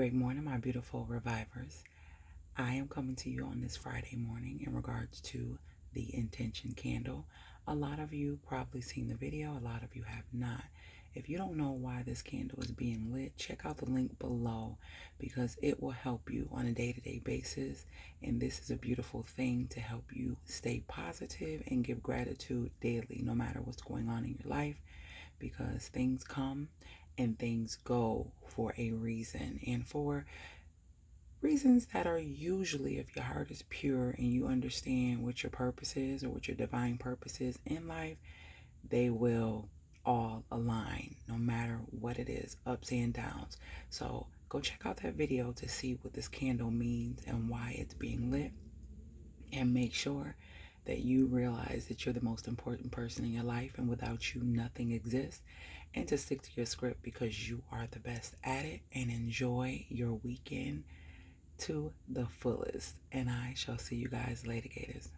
Great morning, my beautiful revivers. I am coming to you on this Friday morning in regards to the intention candle. A lot of you probably seen the video, a lot of you have not. If you don't know why this candle is being lit, check out the link below because it will help you on a day-to-day basis. And this is a beautiful thing to help you stay positive and give gratitude daily, no matter what's going on in your life, because things come and things go for a reason, and for reasons that are usually, if your heart is pure and you understand what your purpose is or what your divine purpose is in life, they will all align no matter what it is, ups and downs. So go check out that video to see what this candle means and why it's being lit, and make sure that you realize that you're the most important person in your life, and without you nothing exists, and to stick to your script because you are the best at it, and enjoy your weekend to the fullest. And I shall see you guys later, Gators.